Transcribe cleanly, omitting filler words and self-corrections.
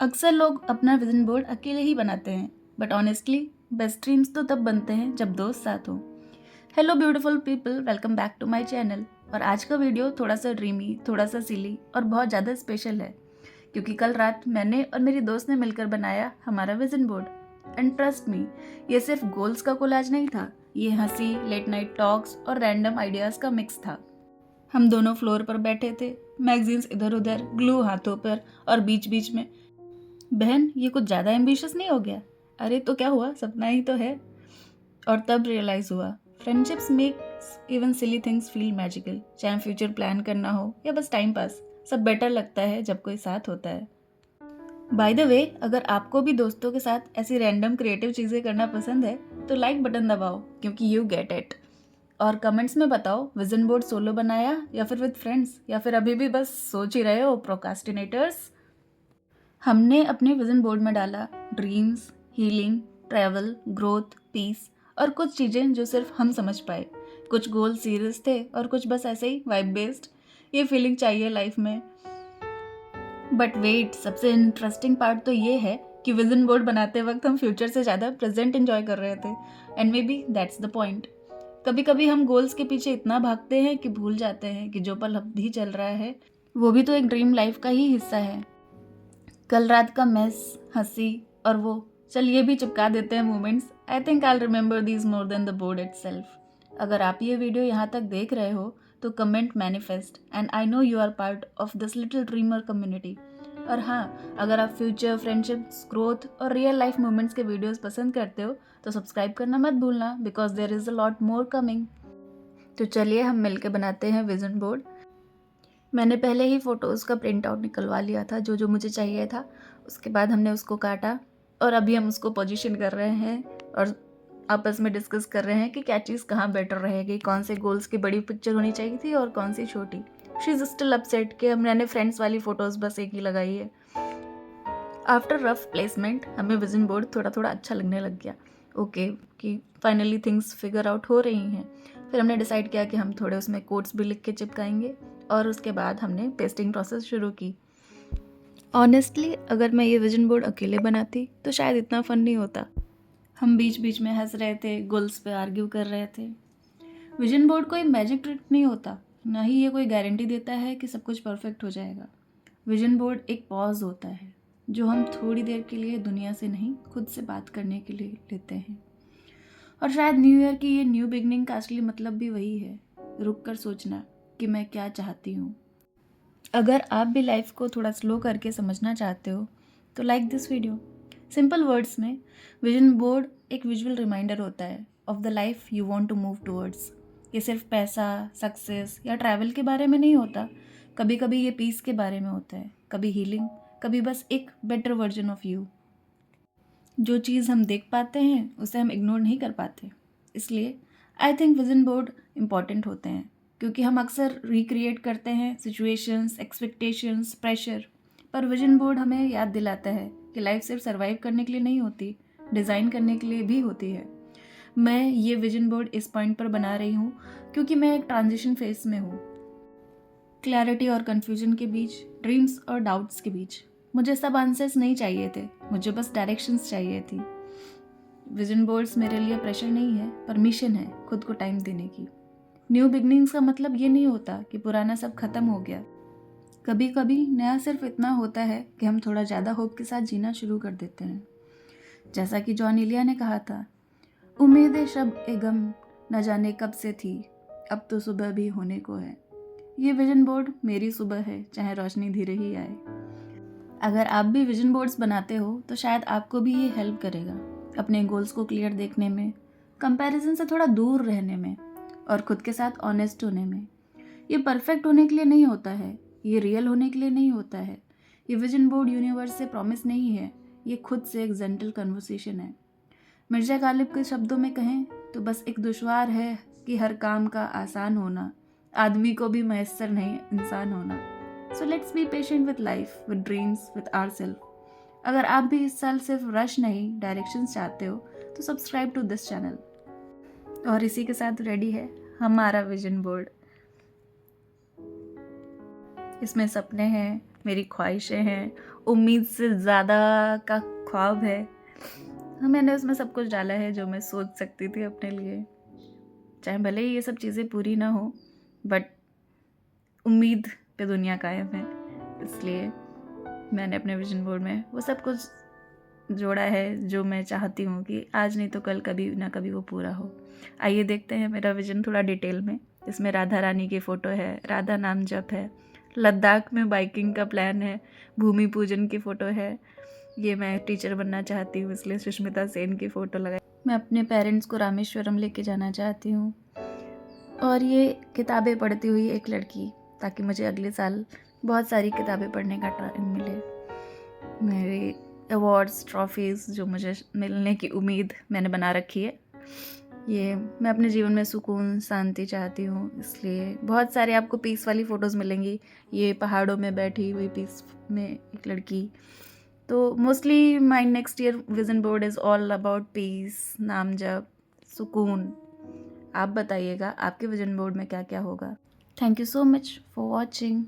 अक्सर लोग अपना विजन बोर्ड अकेले ही बनाते हैं, बट ऑनेस्टली बेस्ट ड्रीम्स तो तब बनते हैं जब दोस्त साथ हो। Hello beautiful people, welcome back to my channel. और आज का वीडियो थोड़ा सा ड्रीमी, थोड़ा सा सिली और बहुत ज़्यादा स्पेशल है, क्योंकि कल रात मैंने और मेरी दोस्त ने मिलकर बनाया हमारा vision board. And trust me, ये सिर्फ गोल्स का कोलाज नहीं था, ये हंसी, लेट नाइट टॉक्स और रैंडम आइडियाज़ का मिक्स था। हम दोनों फ्लोर पर बैठे थे, मैगजीन्स इधर उधर, ग्लू हाथों पर, और बीच बीच में, बहन ये कुछ ज़्यादा एम्बिशियस नहीं हो गया? अरे तो क्या हुआ, सपना ही तो है। और तब रियलाइज हुआ, friendships makes even silly things feel magical. चाहे फ्यूचर प्लान करना हो या बस टाइम पास, सब बेटर लगता है जब कोई साथ होता है। बाय द वे, अगर आपको भी दोस्तों के साथ ऐसी रैंडम क्रिएटिव चीज़ें करना पसंद है तो लाइक बटन दबाओ, क्योंकि यू गेट इट। और कमेंट्स में बताओ, विजन बोर्ड सोलो बनाया या फिर विद फ्रेंड्स, या फिर अभी भी बस सोच ही रहे हो, प्रोकास्टिनेटर्स। हमने अपने विजन बोर्ड में डाला dreams, healing, travel, growth, peace और कुछ चीज़ें जो सिर्फ हम समझ पाए। कुछ गोल सीरियस थे और कुछ बस ऐसे ही वाइब बेस्ड। ये फीलिंग चाहिए लाइफ में। बट वेट, सबसे इंटरेस्टिंग पार्ट तो ये है कि विजन बोर्ड बनाते वक्त हम फ्यूचर से ज़्यादा प्रेजेंट एंजॉय कर रहे थे। And may be that's the point. कभी कभी हम गोल्स के पीछे इतना भागते हैं कि भूल जाते हैं कि जो पल अभी चल रहा है वो भी तो एक ड्रीम लाइफ का ही हिस्सा है। कल रात का मेस, हंसी और वो चल ये भी चिपका देते हैं moments. I think I remember these more than the board itself. अगर आप ये वीडियो यहाँ तक देख रहे हो तो comment manifest, and I know you are part of this little dreamer community. और हाँ, अगर आप फ्यूचर, फ्रेंडशिप्स, ग्रोथ और रियल लाइफ मोमेंट्स के वीडियोस पसंद करते हो तो सब्सक्राइब करना मत भूलना, because there is a lot more coming. तो चलिए हम मिलके बनाते हैं विजन बोर्ड। मैंने पहले ही फ़ोटोज़ का प्रिंट आउट निकलवा लिया था, जो जो मुझे चाहिए था। उसके बाद हमने उसको काटा और अभी हम उसको पोजीशन कर रहे हैं और आपस में डिस्कस कर रहे हैं कि क्या चीज़ कहाँ बेटर रहेगी, कौन से गोल्स की बड़ी पिक्चर होनी चाहिए थी और कौन सी छोटी। शी इज़ स्टिल अपसेट कि हमने फ्रेंड्स वाली फ़ोटोज़ बस एक ही लगाई है। आफ्टर रफ प्लेसमेंट हमें विजन बोर्ड थोड़ा थोड़ा अच्छा लगने लग गया। ओके, कि फाइनली थिंग्स फिगर आउट हो रही हैं। फिर हमने डिसाइड किया कि हम थोड़े उसमें कोट्स भी लिख के चिपकाएंगे और उसके बाद हमने पेस्टिंग प्रोसेस शुरू की। ऑनेस्टली अगर मैं ये विजन बोर्ड अकेले बनाती तो शायद इतना फन नहीं होता। हम बीच बीच में हंस रहे थे, गोल्स पे आर्ग्यू कर रहे थे। विजन बोर्ड कोई मैजिक ट्रिक नहीं होता, ना ही ये कोई गारंटी देता है कि सब कुछ परफेक्ट हो जाएगा। विजन बोर्ड एक पॉज होता है जो हम थोड़ी देर के लिए दुनिया से नहीं, खुद से बात करने के लिए लेते हैं। और शायद न्यू ईयर की ये न्यू बिगनिंग का असली मतलब भी वही है, रुक कर सोचना कि मैं क्या चाहती हूँ। अगर आप भी लाइफ को थोड़ा स्लो करके समझना चाहते हो तो like this video. Simple words में, विजन बोर्ड एक विजुअल रिमाइंडर होता है of the life you want to move towards. ये सिर्फ पैसा, सक्सेस या ट्रैवल के बारे में नहीं होता। कभी कभी ये पीस के बारे में होता है, कभी हीलिंग, कभी बस एक बेटर वर्जन ऑफ यू। जो चीज़ हम देख पाते हैं उसे हम इग्नोर नहीं कर पाते। इसलिए I think vision board important होते हैं, क्योंकि हम अक्सर रिक्रिएट करते हैं सिचुएशंस, एक्सपेक्टेशंस, प्रेशर। पर विजन बोर्ड हमें याद दिलाता है कि लाइफ सिर्फ सर्वाइव करने के लिए नहीं होती, डिज़ाइन करने के लिए भी होती है। मैं ये विजन बोर्ड इस पॉइंट पर बना रही हूँ क्योंकि मैं एक ट्रांजिशन फेज में हूँ। क्लैरिटी और कन्फ्यूजन के बीच, ड्रीम्स और डाउट्स के बीच। मुझे सब आंसर्स नहीं चाहिए थे, मुझे बस डायरेक्शंस चाहिए थी। विजन बोर्ड्स मेरे लिए प्रेशर नहीं है, परमिशन है खुद को टाइम देने की। न्यू बिगनिंग्स का मतलब ये नहीं होता कि पुराना सब खत्म हो गया। कभी कभी नया सिर्फ इतना होता है कि हम थोड़ा ज़्यादा होप के साथ जीना शुरू कर देते हैं। जैसा कि जॉन इलिया ने कहा था, उम्मीदें शब ए गम न जाने कब से थी, अब तो सुबह भी होने को है। ये विजन बोर्ड मेरी सुबह है, चाहे रोशनी धीरे ही आए। अगर आप भी विजन बोर्ड्स बनाते हो तो शायद आपको भी ये हेल्प करेगा अपने गोल्स को क्लियर देखने में, कंपैरिजन से थोड़ा दूर रहने में और खुद के साथ ऑनेस्ट होने में। ये परफेक्ट होने के लिए नहीं होता है, ये रियल होने के लिए नहीं होता है। ये विजन बोर्ड यूनिवर्स से प्रॉमिस नहीं है, ये खुद से एक जेंटल कन्वर्सेशन है। मिर्जा गालिब के शब्दों में कहें तो बस एक दुश्वार है कि हर काम का आसान होना, आदमी को भी मैसर नहीं इंसान होना। So let's be patient with life, with dreams, with ourselves. अगर आप भी इस साल सिर्फ रश नहीं, डायरेक्शंस चाहते हो तो सब्सक्राइब टू दिस चैनल। और इसी के साथ रेडी है हमारा विजन बोर्ड। इसमें सपने हैं, मेरी ख्वाहिशें हैं, उम्मीद से ज़्यादा का ख्वाब है। मैंने उसमें सब कुछ डाला है जो मैं सोच सकती थी अपने लिए। चाहे भले ही ये सब चीज़ें पूरी ना हो, बट उम्मीद पे दुनिया कायम है, इसलिए मैंने अपने विजन बोर्ड में वो सब कुछ जोड़ा है जो मैं चाहती हूँ कि आज नहीं तो कल कभी ना कभी वो पूरा हो। आइए देखते हैं मेरा विजन थोड़ा डिटेल में। इसमें राधा रानी की फ़ोटो है, राधा नाम जप है, लद्दाख में बाइकिंग का प्लान है, भूमि पूजन की फ़ोटो है। ये मैं टीचर बनना चाहती हूँ, इसलिए सुष्मिता सेन की फ़ोटो लगाई। मैं अपने पेरेंट्स को रामेश्वरम लेके जाना चाहती हूँ, और ये किताबें पढ़ती हुई एक लड़की, ताकि मुझे अगले साल बहुत सारी किताबें पढ़ने का टाइम मिले। मेरे अवार्ड्स, ट्रॉफीज़ जो मुझे मिलने की उम्मीद मैंने बना रखी है। ये मैं अपने जीवन में सुकून, शांति चाहती हूँ, इसलिए बहुत सारे आपको पीस वाली फ़ोटोज़ मिलेंगी। ये पहाड़ों में बैठी हुई पीस में एक लड़की। तो mostly my next year vision board is all about piece, नाम जप, सुकून। आप बताइएगा आपके विजन बोर्ड में क्या क्या होगा। Thank you so much for watching.